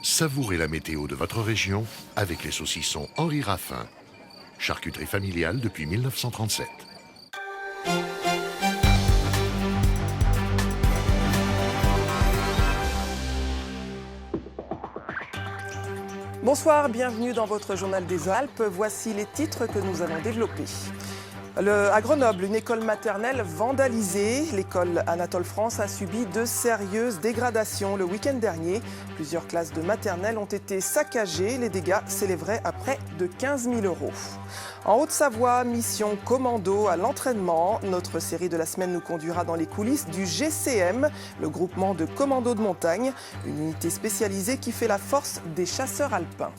Savourez la météo de votre région avec les saucissons Henri Raffin. Charcuterie familiale depuis 1937. Bonsoir, bienvenue dans votre journal des Alpes. Voici les titres que nous allons développer. À Grenoble, une école maternelle vandalisée. L'école Anatole France a subi de sérieuses dégradations le week-end dernier. Plusieurs classes de maternelle ont été saccagées. Les dégâts s'élèveraient à près de 15 000 €. En Haute-Savoie, mission commando à l'entraînement. Notre série de la semaine nous conduira dans les coulisses du GCM, le groupement de commandos de montagne, une unité spécialisée qui fait la force des chasseurs alpins.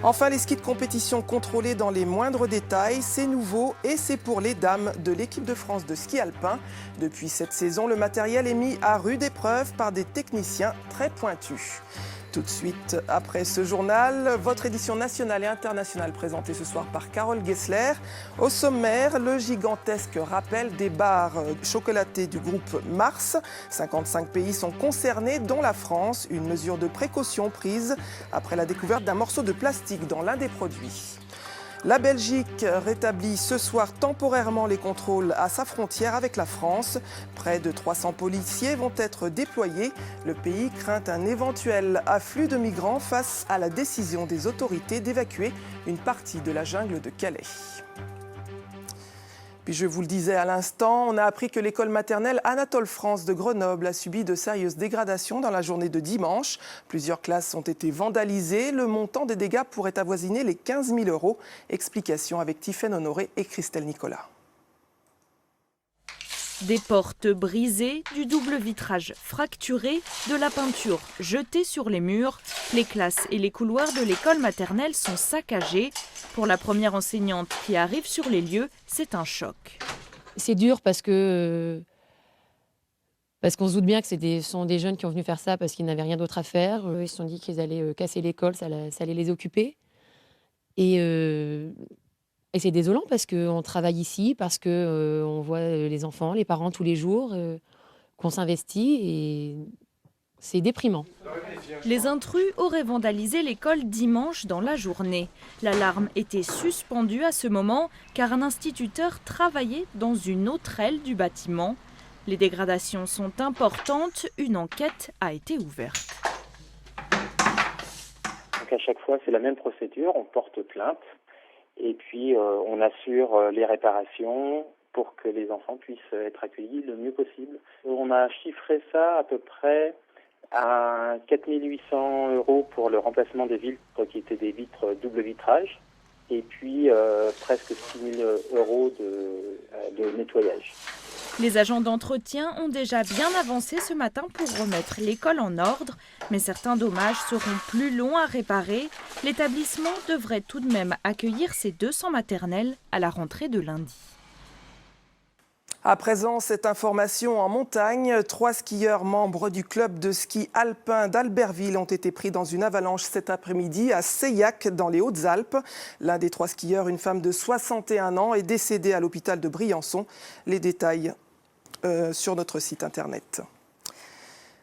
Enfin, les skis de compétition contrôlés dans les moindres détails, c'est nouveau et c'est pour les dames de l'équipe de France de ski alpin. Depuis cette saison, le matériel est mis à rude épreuve par des techniciens très pointus. Tout de suite, après ce journal, votre édition nationale et internationale présentée ce soir par Carole Gessler. Au sommaire, le gigantesque rappel des barres chocolatées du groupe Mars. 55 pays sont concernés, dont la France. Une mesure de précaution prise après la découverte d'un morceau de plastique dans l'un des produits. La Belgique rétablit ce soir temporairement les contrôles à sa frontière avec la France. Près de 300 policiers vont être déployés. Le pays craint un éventuel afflux de migrants face à la décision des autorités d'évacuer une partie de la jungle de Calais. Puis je vous le disais à l'instant, on a appris que l'école maternelle Anatole France de Grenoble a subi de sérieuses dégradations dans la journée de dimanche. Plusieurs classes ont été vandalisées. Le montant des dégâts pourrait avoisiner les 15 000 €. Explication avec Tiffaine Honoré et Christelle Nicolas. Des portes brisées, du double vitrage fracturé, de la peinture jetée sur les murs. Les classes et les couloirs de l'école maternelle sont saccagés. Pour la première enseignante qui arrive sur les lieux, c'est un choc. C'est dur parce qu'on se doute bien que ce sont des jeunes qui ont venu faire ça parce qu'ils n'avaient rien d'autre à faire. Ils se sont dit qu'ils allaient casser l'école, ça allait les occuper. Et c'est désolant parce qu'on travaille ici, parce qu'on voit les enfants, les parents tous les jours, qu'on s'investit et c'est déprimant. Les intrus auraient vandalisé l'école dimanche dans la journée. L'alarme était suspendue à ce moment car un instituteur travaillait dans une autre aile du bâtiment. Les dégradations sont importantes, une enquête a été ouverte. Donc à chaque fois, c'est la même procédure, on porte plainte. Et puis, on assure les réparations pour que les enfants puissent être accueillis le mieux possible. On a chiffré ça à peu près à 4 800 € pour le remplacement des vitres qui étaient des vitres double vitrage. Et puis, presque 6 000 € de nettoyage. Les agents d'entretien ont déjà bien avancé ce matin pour remettre l'école en ordre, mais certains dommages seront plus longs à réparer. L'établissement devrait tout de même accueillir ses 200 maternelles à la rentrée de lundi. À présent, cette information en montagne. 3 skieurs membres du club de ski alpin d'Albertville ont été pris dans une avalanche cet après-midi à Seillac, dans les Hautes-Alpes. L'un des 3 skieurs, une femme de 61 ans, est décédée à l'hôpital de Briançon. Les détails sur notre site internet.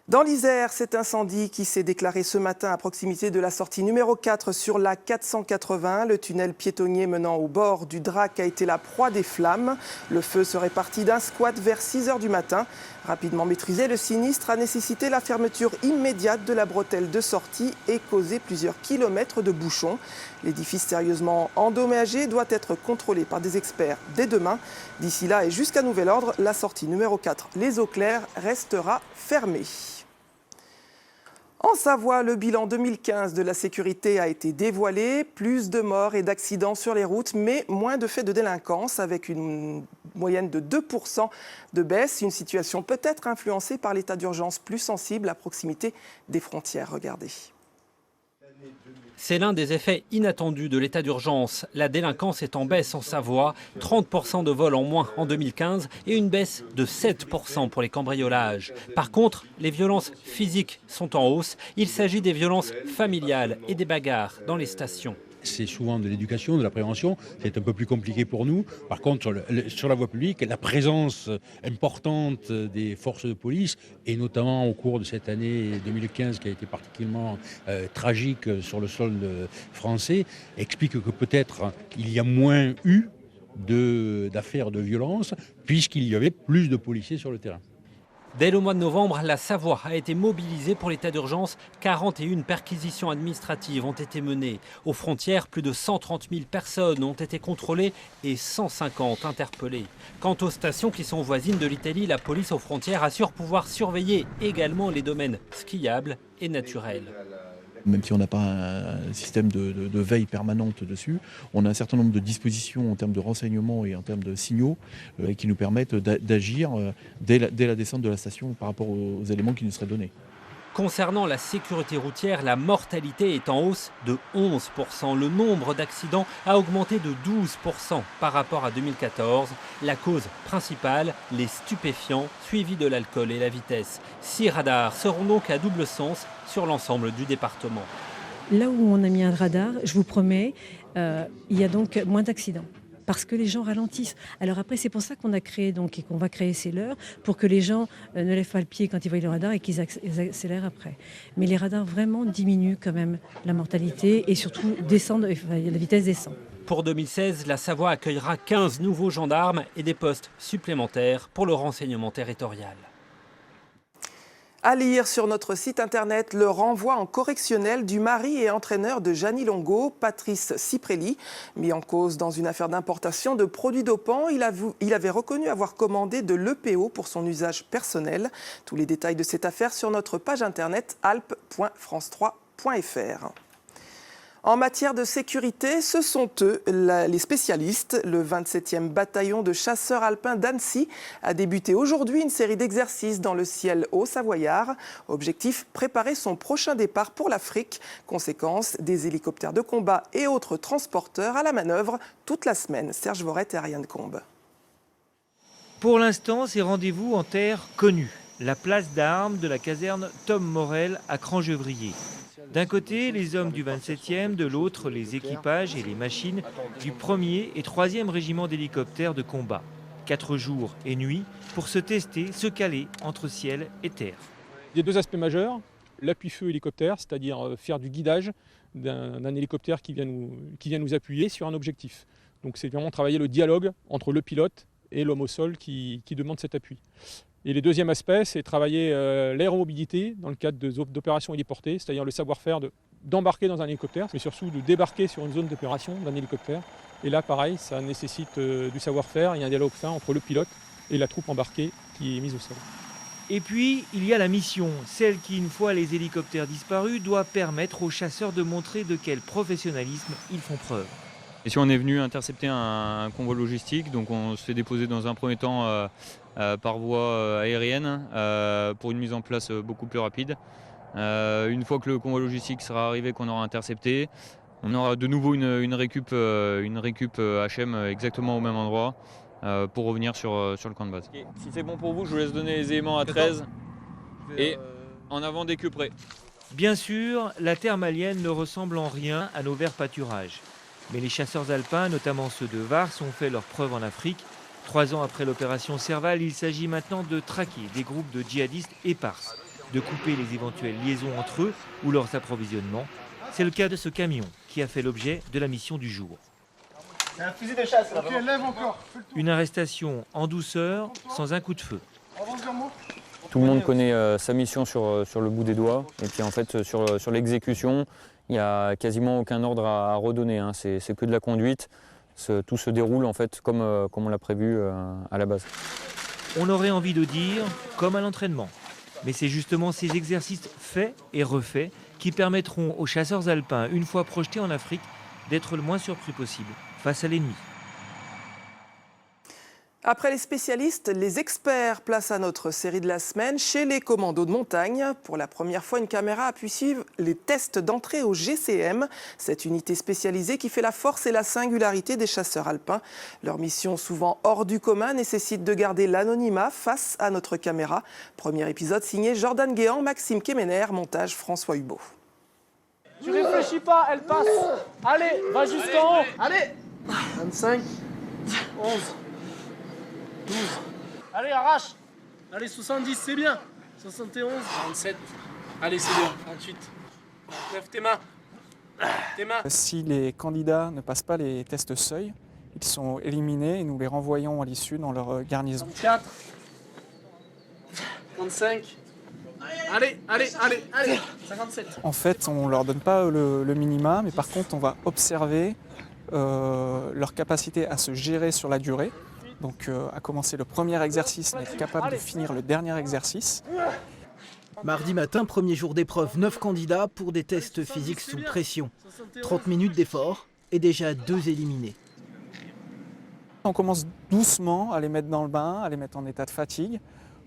Dans l'Isère, cet incendie qui s'est déclaré ce matin à proximité de la sortie numéro 4 sur la 480. Le tunnel piétonnier menant au bord du Drac a été la proie des flammes. Le feu serait parti d'un squat vers 6 h du matin. Rapidement maîtrisé, le sinistre a nécessité la fermeture immédiate de la bretelle de sortie et causé plusieurs kilomètres de bouchons. L'édifice sérieusement endommagé doit être contrôlé par des experts dès demain. D'ici là et jusqu'à nouvel ordre, la sortie numéro 4, les eaux claires, restera fermée. En Savoie, le bilan 2015 de la sécurité a été dévoilé. Plus de morts et d'accidents sur les routes, mais moins de faits de délinquance, avec une moyenne de 2% de baisse. Une situation peut-être influencée par l'état d'urgence plus sensible à proximité des frontières. Regardez. C'est l'un des effets inattendus de l'état d'urgence. La délinquance est en baisse en Savoie, 30% de vols en moins en 2015 et une baisse de 7% pour les cambriolages. Par contre, les violences physiques sont en hausse. Il s'agit des violences familiales et des bagarres dans les stations. c'est souvent de l'éducation, de la prévention. C'est un peu plus compliqué pour nous. Par contre, sur la voie publique, la présence importante des forces de police, et notamment au cours de cette année 2015 qui a été particulièrement tragique sur le sol français, explique que peut-être il y a moins eu d'affaires de violence, puisqu'il y avait plus de policiers sur le terrain. Dès le mois de novembre, la Savoie a été mobilisée pour l'état d'urgence. 41 perquisitions administratives ont été menées. Aux frontières, plus de 130 000 personnes ont été contrôlées et 150 interpellées. Quant aux stations qui sont voisines de l'Italie, la police aux frontières assure pouvoir surveiller également les domaines skiables et naturels. Même si on n'a pas un système de veille permanente dessus, on a un certain nombre de dispositions en termes de renseignements et en termes de signaux qui nous permettent d'agir dès la descente de la station par rapport aux éléments qui nous seraient donnés. Concernant la sécurité routière, la mortalité est en hausse de 11%. Le nombre d'accidents a augmenté de 12% par rapport à 2014. La cause principale, les stupéfiants, suivis de l'alcool et la vitesse. 6 radars seront donc à double sens sur l'ensemble du département. Là où on a mis un radar, je vous promets, il y a donc moins d'accidents. Parce que les gens ralentissent. Alors après, c'est pour ça qu'on a créé et qu'on va créer ces leurres, pour que les gens ne lèvent pas le pied quand ils voient le radar et qu'ils accélèrent après. Mais les radars vraiment diminuent quand même la mortalité et surtout la vitesse descend. Pour 2016, la Savoie accueillera 15 nouveaux gendarmes et des postes supplémentaires pour le renseignement territorial. À lire sur notre site internet le renvoi en correctionnel du mari et entraîneur de Gianni Longo, Patrice Ciprelli. Mis en cause dans une affaire d'importation de produits dopants, il avait reconnu avoir commandé de l'EPO pour son usage personnel. Tous les détails de cette affaire sur notre page internet alpes.france3.fr. En matière de sécurité, ce sont eux, les spécialistes. Le 27e bataillon de chasseurs alpins d'Annecy a débuté aujourd'hui une série d'exercices dans le ciel haut-savoyard. Objectif, préparer son prochain départ pour l'Afrique. Conséquence, des hélicoptères de combat et autres transporteurs à la manœuvre toute la semaine. Serge Voret et Ariane Combe. Pour l'instant, c'est rendez-vous en terre connue. La place d'armes de la caserne Tom Morel à Crangevrier. D'un côté, les hommes du 27e, de l'autre, les équipages et les machines du 1er et 3e régiment d'hélicoptères de combat. 4 jours et nuits pour se tester, se caler entre ciel et terre. Il y a 2 aspects majeurs, l'appui-feu hélicoptère, c'est-à-dire faire du guidage d'un hélicoptère qui vient nous appuyer sur un objectif. Donc c'est vraiment travailler le dialogue entre le pilote et l'homme au sol qui demande cet appui. Et le deuxième aspect, c'est travailler l'aéromobilité dans le cadre d'opérations héliportées, c'est-à-dire le savoir-faire d'embarquer dans un hélicoptère, mais surtout de débarquer sur une zone d'opération d'un hélicoptère. Et là, pareil, ça nécessite du savoir-faire. Il y a un dialogue fin entre le pilote et la troupe embarquée qui est mise au sol. Et puis, il y a la mission, celle qui, une fois les hélicoptères disparus, doit permettre aux chasseurs de montrer de quel professionnalisme ils font preuve. Ici, on est venu intercepter un convoi logistique, donc on se fait déposer dans un premier temps par voie aérienne pour une mise en place beaucoup plus rapide. Une fois que le convoi logistique sera arrivé, qu'on aura intercepté, on aura de nouveau une récup HM exactement au même endroit pour revenir sur le camp de base. Si c'est bon pour vous, je vous laisse donner les éléments à 13 et en avant dès que prêt. Bien sûr, la terre malienne ne ressemble en rien à nos verts pâturages. Mais les chasseurs alpins, notamment ceux de Vars, ont fait leurs preuves en Afrique. 3 ans après l'opération Serval, il s'agit maintenant de traquer des groupes de djihadistes éparses, de couper les éventuelles liaisons entre eux ou leurs approvisionnements. C'est le cas de ce camion qui a fait l'objet de la mission du jour. C'est un fusil de chasse là. Okay, lève encore. Une arrestation en douceur, sans un coup de feu. Tout le monde connaît sa mission sur le bout des doigts. Et puis en fait, sur l'exécution, il n'y a quasiment aucun ordre à redonner. Hein. C'est que de la conduite. Tout se déroule en fait comme on l'a prévu à la base. On aurait envie de dire comme à l'entraînement. Mais c'est justement ces exercices faits et refaits qui permettront aux chasseurs alpins, une fois projetés en Afrique, d'être le moins surpris possible face à l'ennemi. Après les spécialistes, les experts, place à notre série de la semaine chez les commandos de montagne. Pour la première fois, une caméra a pu suivre les tests d'entrée au GCM, cette unité spécialisée qui fait la force et la singularité des chasseurs alpins. Leur mission, souvent hors du commun, nécessite de garder l'anonymat face à notre caméra. Premier épisode signé Jordan Guéant, Maxime Kemener, montage François Hubault. Tu réfléchis pas, elle passe. Allez, va jusqu'en haut. Allez. 25, 11, 12. Allez, arrache. Allez, 70, c'est bien. 71, 47. Allez, c'est bien. 28. Lève tes mains. Tes mains. Si les candidats ne passent pas les tests seuil, ils sont éliminés et nous les renvoyons à l'issue dans leur garnison. 34. 35. Allez, allez, allez, allez. 57. En fait, on ne leur donne pas le minima, mais par contre, on va observer leur capacité à se gérer sur la durée. Donc, à commencer le premier exercice, être capable de finir le dernier exercice. Mardi matin, premier jour d'épreuve, 9 candidats pour des tests physiques sous pression. 30 minutes d'effort et déjà 2 éliminés. On commence doucement à les mettre dans le bain, à les mettre en état de fatigue,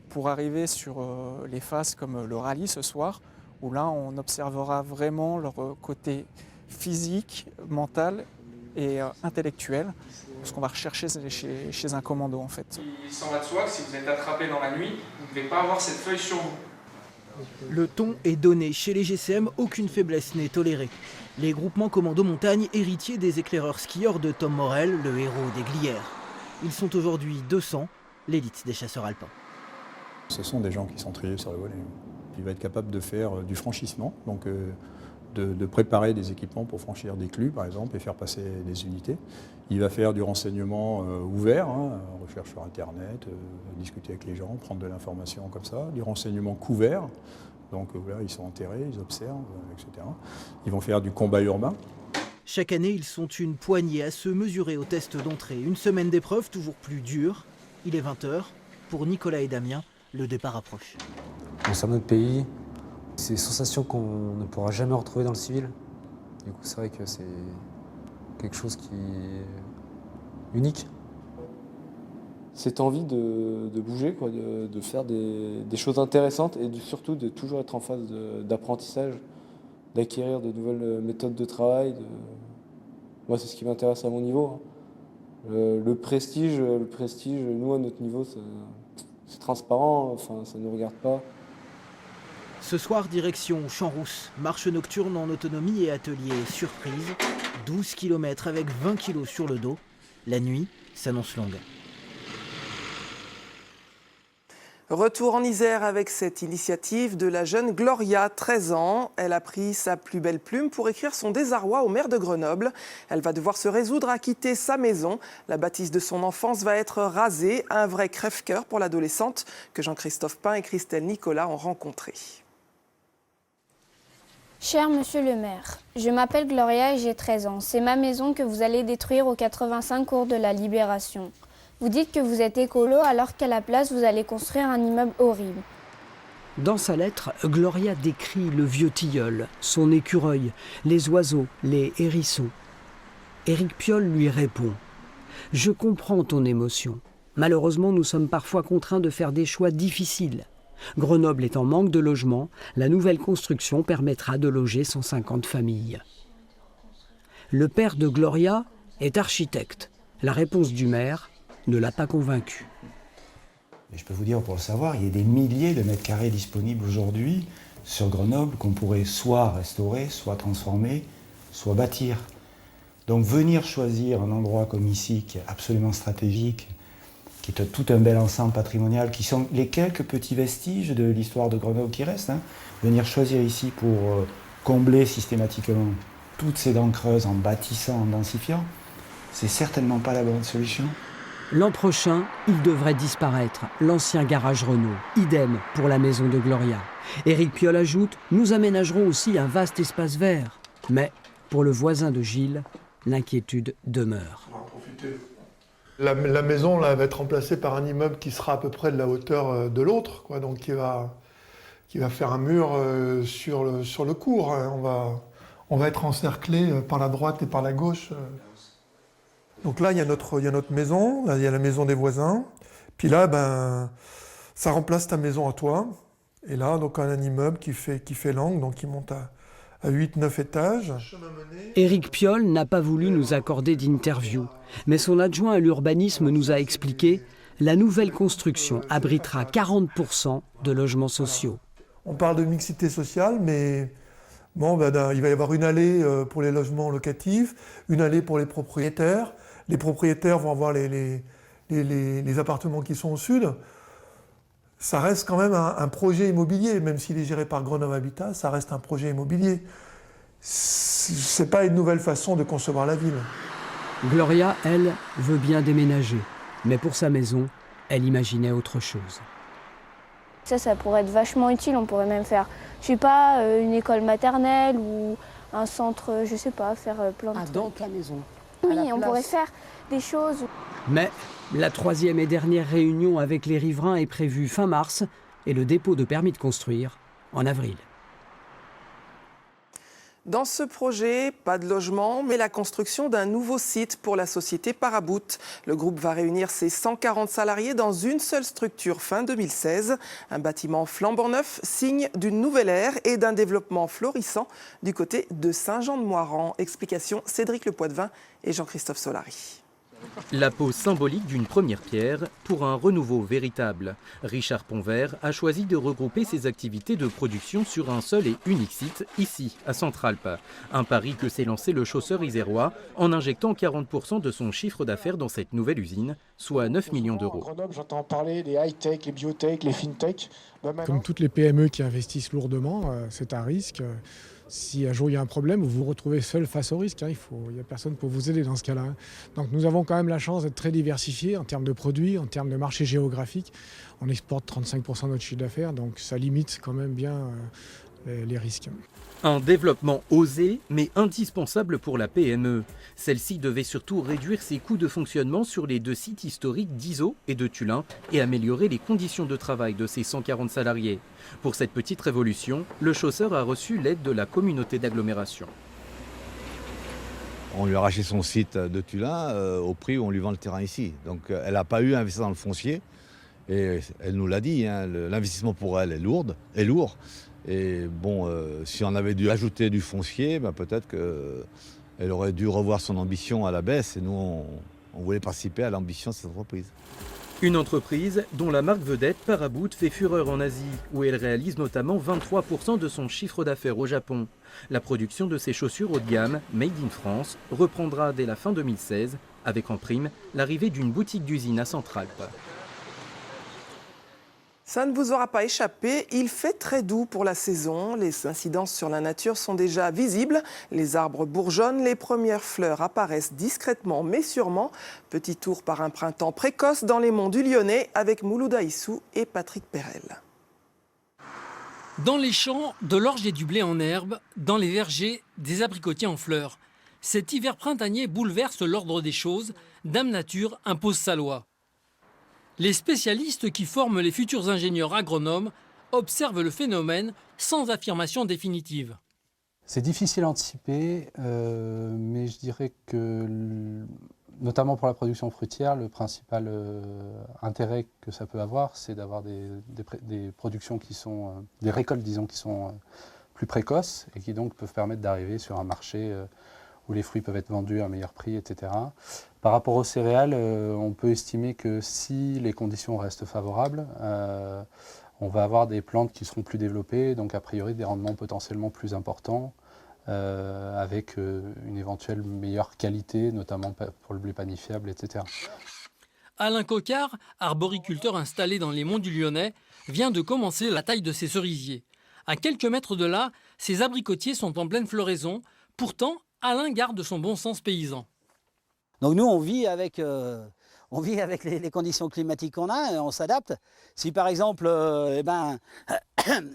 pour arriver sur les phases comme le rallye ce soir, où là on observera vraiment leur côté physique, mental et intellectuel, ce qu'on va rechercher chez un commando en fait. Il s'en va de soi que si vous êtes attrapé dans la nuit, vous ne devez pas avoir cette feuille sur vous. Le ton est donné. Chez les GCM, aucune faiblesse n'est tolérée. Les groupements commando montagne, héritiers des éclaireurs skieurs de Tom Morel, le héros des Glières. Ils sont aujourd'hui 200, l'élite des chasseurs alpins. Ce sont des gens qui sont triés sur le volet. Il va être capable de faire du franchissement, donc de préparer des équipements pour franchir des clus par exemple et faire passer des unités. Il va faire du renseignement ouvert, recherche sur internet, discuter avec les gens, prendre de l'information comme ça, du renseignement couvert, donc voilà, ils sont enterrés, ils observent, etc. Ils vont faire du combat urbain. Chaque année, ils sont une poignée à se mesurer au test d'entrée. Une semaine d'épreuve toujours plus dure. Il est 20h. Pour Nicolas et Damien, le départ approche. Concernant notre pays, c'est des sensations qu'on ne pourra jamais retrouver dans le civil. Du coup, c'est vrai que c'est quelque chose qui est unique. Cette envie de bouger, quoi, de faire des choses intéressantes et surtout de toujours être en phase d'apprentissage, d'acquérir de nouvelles méthodes de travail. Moi, c'est ce qui m'intéresse à mon niveau. Le prestige, nous, à notre niveau, c'est transparent, enfin, ça ne nous regarde pas. Ce soir, direction Champs-Rousses, marche nocturne en autonomie et atelier surprise. 12 km avec 20 kg sur le dos. La nuit s'annonce longue. Retour en Isère avec cette initiative de la jeune Gloria, 13 ans. Elle a pris sa plus belle plume pour écrire son désarroi au maire de Grenoble. Elle va devoir se résoudre à quitter sa maison. La bâtisse de son enfance va être rasée. Un vrai crève-cœur pour l'adolescente que Jean-Christophe Pain et Christelle Nicolas ont rencontré. Cher monsieur le maire, je m'appelle Gloria et j'ai 13 ans. C'est ma maison que vous allez détruire au 85 cours de la Libération. Vous dites que vous êtes écolo alors qu'à la place vous allez construire un immeuble horrible. Dans sa lettre, Gloria décrit le vieux tilleul, son écureuil, les oiseaux, les hérissons. Éric Piolle lui répond « Je comprends ton émotion. Malheureusement, nous sommes parfois contraints de faire des choix difficiles. Grenoble est en manque de logement, la nouvelle construction permettra de loger 150 familles. » Le père de Gloria est architecte. La réponse du maire ne l'a pas convaincu. Et je peux vous dire, pour le savoir, il y a des milliers de mètres carrés disponibles aujourd'hui sur Grenoble qu'on pourrait soit restaurer, soit transformer, soit bâtir. Donc venir choisir un endroit comme ici, qui est absolument stratégique, qui est tout un bel ensemble patrimonial, qui sont les quelques petits vestiges de l'histoire de Grenoble qui restent, venir choisir ici pour combler systématiquement toutes ces dents creuses en bâtissant, en densifiant, c'est certainement pas la bonne solution. L'an prochain, il devrait disparaître, l'ancien garage Renault. Idem pour la maison de Gloria. Éric Piolle ajoute « Nous aménagerons aussi un vaste espace vert. » Mais pour le voisin de Gilles, l'inquiétude demeure. La maison là, va être remplacée par un immeuble qui sera à peu près de la hauteur de l'autre, quoi, donc qui va faire un mur sur le cours. On va être encerclé par la droite et par la gauche. Donc là, il y a notre maison, là, il y a la maison des voisins. Puis là, ça remplace ta maison à toi. Et là, donc un immeuble qui fait l'angle, donc qui monte à 8-9 étages. Éric Piolle n'a pas voulu nous accorder d'interview. Mais son adjoint à l'urbanisme nous a expliqué « La nouvelle construction abritera 40% de logements sociaux ». On parle de mixité sociale, mais Bon, il va y avoir une allée pour les logements locatifs, une allée pour les propriétaires. Les propriétaires vont avoir les appartements qui sont au sud. Ça reste quand même un projet immobilier, même s'il est géré par Grenoble Habitat, ça reste un projet immobilier. C'est pas une nouvelle façon de concevoir la ville. Gloria, elle, veut bien déménager. Mais pour sa maison, elle imaginait autre chose. Ça pourrait être vachement utile. On pourrait même faire, je sais pas, une école maternelle ou un centre, je sais pas, faire plein de trucs. Dans ta maison. Oui, on pourrait faire des choses. Mais la 3e et dernière réunion avec les riverains est prévue fin mars et le dépôt de permis de construire en avril. Dans ce projet, pas de logement, mais la construction d'un nouveau site pour la société Paraboot. Le groupe va réunir ses 140 salariés dans une seule structure fin 2016. Un bâtiment flambant neuf, signe d'une nouvelle ère et d'un développement florissant du côté de Saint-Jean-de-Moiran. Explication Cédric Le Poitvin et Jean-Christophe Solari. La pose symbolique d'une première pierre pour un renouveau véritable. Richard Ponvert a choisi de regrouper ses activités de production sur un seul et unique site, ici, à Centralpe. Un pari que s'est lancé le chausseur isérois en injectant 40% de son chiffre d'affaires dans cette nouvelle usine, soit 9 millions d'euros. À Grenoble, j'entends parler des high-tech, les biotech, les fintech. Comme toutes les PME qui investissent lourdement, c'est un risque. Si un jour il y a un problème, vous vous retrouvez seul face au risque. Il n'y a personne pour vous aider dans ce cas-là. Donc nous avons quand même la chance d'être très diversifiés en termes de produits, en termes de marché géographique. On exporte 35% de notre chiffre d'affaires, donc ça limite quand même bien les risques. Un développement osé, mais indispensable pour la PME. Celle-ci devait surtout réduire ses coûts de fonctionnement sur les 2 sites historiques d'Izeau et de Tullin et améliorer les conditions de travail de ses 140 salariés. Pour cette petite révolution, le chausseur a reçu l'aide de la communauté d'agglomération. On lui a racheté son site de Tullin au prix où on lui vend le terrain ici. Donc elle n'a pas eu à investir dans le foncier. Et elle nous l'a dit, l'investissement pour elle est lourd. Et bon, si on avait dû ajouter du foncier, peut-être qu'elle aurait dû revoir son ambition à la baisse. Et nous, on voulait participer à l'ambition de cette entreprise. Une entreprise dont la marque vedette Paraboot fait fureur en Asie, où elle réalise notamment 23% de son chiffre d'affaires au Japon. La production de ses chaussures haut de gamme, Made in France, reprendra dès la fin 2016, avec en prime l'arrivée d'une boutique d'usine à Centralpe. Ça ne vous aura pas échappé, il fait très doux pour la saison. Les incidences sur la nature sont déjà visibles. Les arbres bourgeonnent, les premières fleurs apparaissent discrètement mais sûrement. Petit tour par un printemps précoce dans les monts du Lyonnais avec Mouloud Aissou et Patrick Perel. Dans les champs, de l'orge et du blé en herbe, dans les vergers, des abricotiers en fleurs. Cet hiver printanier bouleverse l'ordre des choses. Dame Nature impose sa loi. Les spécialistes qui forment les futurs ingénieurs agronomes observent le phénomène sans affirmation définitive. C'est difficile à anticiper, mais je dirais que, notamment pour la production fruitière, le principal intérêt que ça peut avoir, c'est d'avoir des productions qui sont, des récoltes disons, qui sont plus précoces et qui donc peuvent permettre d'arriver sur un marché où les fruits peuvent être vendus à un meilleur prix, etc. Par rapport aux céréales, on peut estimer que si les conditions restent favorables, on va avoir des plantes qui seront plus développées, donc a priori des rendements potentiellement plus importants, avec une éventuelle meilleure qualité, notamment pour le blé panifiable, etc. Alain Coquard, arboriculteur installé dans les monts du Lyonnais, vient de commencer la taille de ses cerisiers. À quelques mètres de là, ses abricotiers sont en pleine floraison. Pourtant, Alain garde son bon sens paysan. Donc nous, on vit avec les conditions climatiques qu'on a, et on s'adapte. Si par exemple,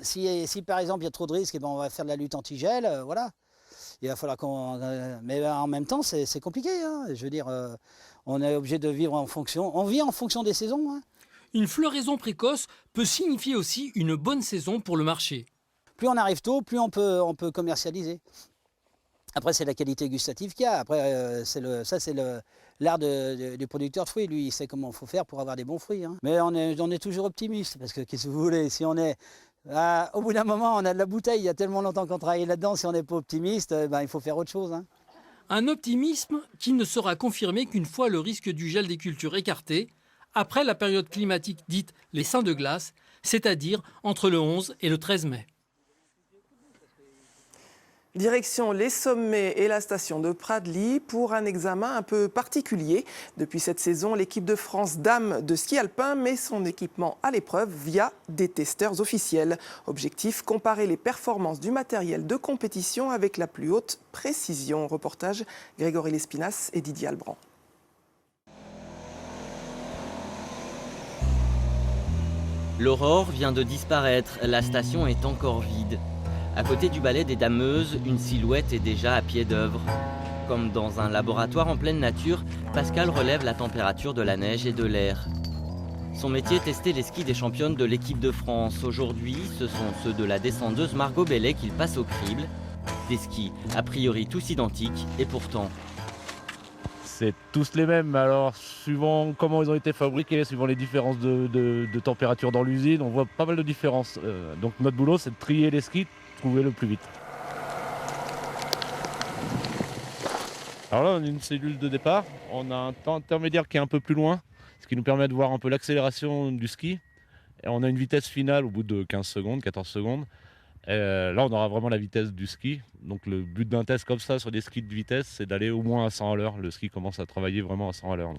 si par exemple il y a trop de risques, on va faire de la lutte anti-gel, voilà. Il va falloir qu'on. Mais en même temps, c'est compliqué. Hein. Je veux dire, on est obligé de vivre en fonction. On vit en fonction des saisons. Hein. Une floraison précoce peut signifier aussi une bonne saison pour le marché. Plus on arrive tôt, plus on peut commercialiser. Après, c'est la qualité gustative qu'il y a. Après, c'est l'art du producteur de fruits. Lui, il sait comment il faut faire pour avoir des bons fruits. Hein. Mais on est toujours optimiste. Parce que, qu'est-ce que vous voulez, si on est... au bout d'un moment, on a de la bouteille. Il y a tellement longtemps qu'on travaille là-dedans. Si on n'est pas optimiste, il faut faire autre chose. Hein. Un optimisme qui ne sera confirmé qu'une fois le risque du gel des cultures écarté, après la période climatique dite les seins de glace, c'est-à-dire entre le 11 et le 13 mai. Direction les sommets et la station de Pradly pour un examen un peu particulier. Depuis cette saison, l'équipe de France dames de ski alpin met son équipement à l'épreuve via des testeurs officiels. Objectif, comparer les performances du matériel de compétition avec la plus haute précision. Reportage Grégory Lespinasse et Didier Albrand. L'aurore vient de disparaître, la station est encore vide. À côté du balai des dameuses, une silhouette est déjà à pied d'œuvre. Comme dans un laboratoire en pleine nature, Pascal relève la température de la neige et de l'air. Son métier, tester les skis des championnes de l'équipe de France. Aujourd'hui, ce sont ceux de la descendeuse Margot Bellet qu'il passe au crible. Des skis a priori tous identiques et pourtant... C'est tous les mêmes, alors suivant comment ils ont été fabriqués, suivant les différences de température dans l'usine, on voit pas mal de différences. Donc notre boulot, c'est de trier les skis, trouver le plus vite. Alors là, on a une cellule de départ, on a un temps intermédiaire qui est un peu plus loin, ce qui nous permet de voir un peu l'accélération du ski. Et on a une vitesse finale au bout de 15 secondes, 14 secondes. Là, on aura vraiment la vitesse du ski. Donc le but d'un test comme ça sur des skis de vitesse, c'est d'aller au moins à 100 à l'heure. Le ski commence à travailler vraiment à 100 à l'heure.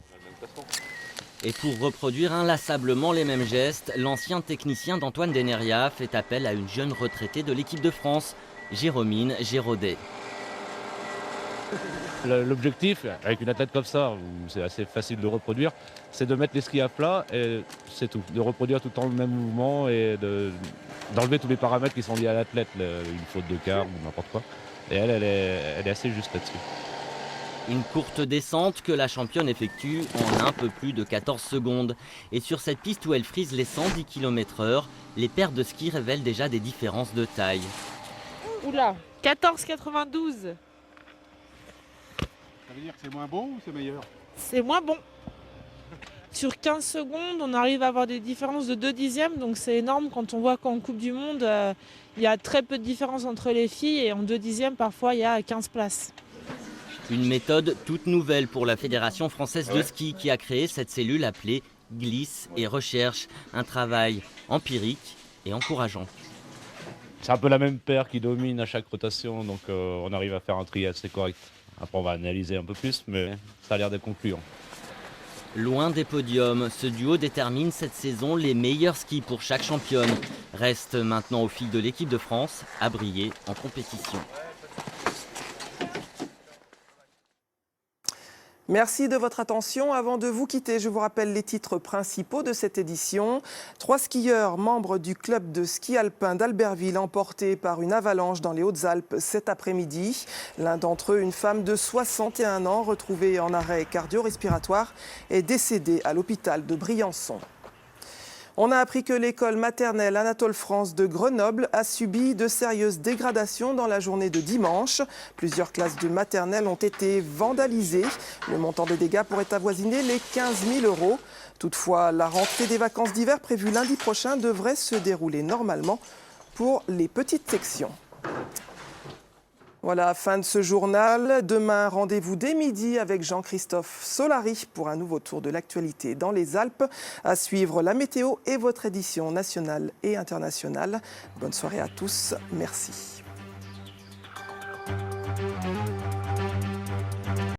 Et pour reproduire inlassablement les mêmes gestes, l'ancien technicien d'Antoine Deneria fait appel à une jeune retraitée de l'équipe de France, Jérôme Giraudet. L'objectif, avec une athlète comme ça, où c'est assez facile de reproduire, c'est de mettre les skis à plat et c'est tout. De reproduire tout le temps le même mouvement et d'enlever tous les paramètres qui sont liés à l'athlète, une faute de quart ou n'importe quoi. Et elle est assez juste là-dessus. Une courte descente que la championne effectue en un peu plus de 14 secondes. Et sur cette piste où elle frise les 110 km/h, les paires de skis révèlent déjà des différences de taille. Oula, 14,92. Ça veut dire que c'est moins bon ou c'est meilleur? C'est moins bon. Sur 15 secondes, on arrive à avoir des différences de 2 dixièmes, donc c'est énorme quand on voit qu'en Coupe du Monde, il y a très peu de différence entre les filles et en 2 dixièmes, parfois, il y a 15 places. Une méthode toute nouvelle pour la Fédération française de ski qui a créé cette cellule appelée Glisse et Recherche, un travail empirique et encourageant. C'est un peu la même paire qui domine à chaque rotation, donc on arrive à faire un tri assez correct. Après, on va analyser un peu plus, mais ça a l'air d'être concluant. Loin des podiums, ce duo détermine cette saison les meilleurs skis pour chaque championne. Reste maintenant aux filles de l'équipe de France à briller en compétition. Merci de votre attention. Avant de vous quitter, je vous rappelle les titres principaux de cette édition. 3 skieurs membres du club de ski alpin d'Albertville emportés par une avalanche dans les Hautes-Alpes cet après-midi. L'un d'entre eux, une femme de 61 ans, retrouvée en arrêt cardio-respiratoire, est décédée à l'hôpital de Briançon. On a appris que l'école maternelle Anatole France de Grenoble a subi de sérieuses dégradations dans la journée de dimanche. Plusieurs classes de maternelle ont été vandalisées. Le montant des dégâts pourrait avoisiner les 15 000 €. Toutefois, la rentrée des vacances d'hiver prévue lundi prochain devrait se dérouler normalement pour les petites sections. Voilà, fin de ce journal. Demain, rendez-vous dès midi avec Jean-Christophe Solari pour un nouveau tour de l'actualité dans les Alpes. À suivre la météo et votre édition nationale et internationale. Bonne soirée à tous. Merci.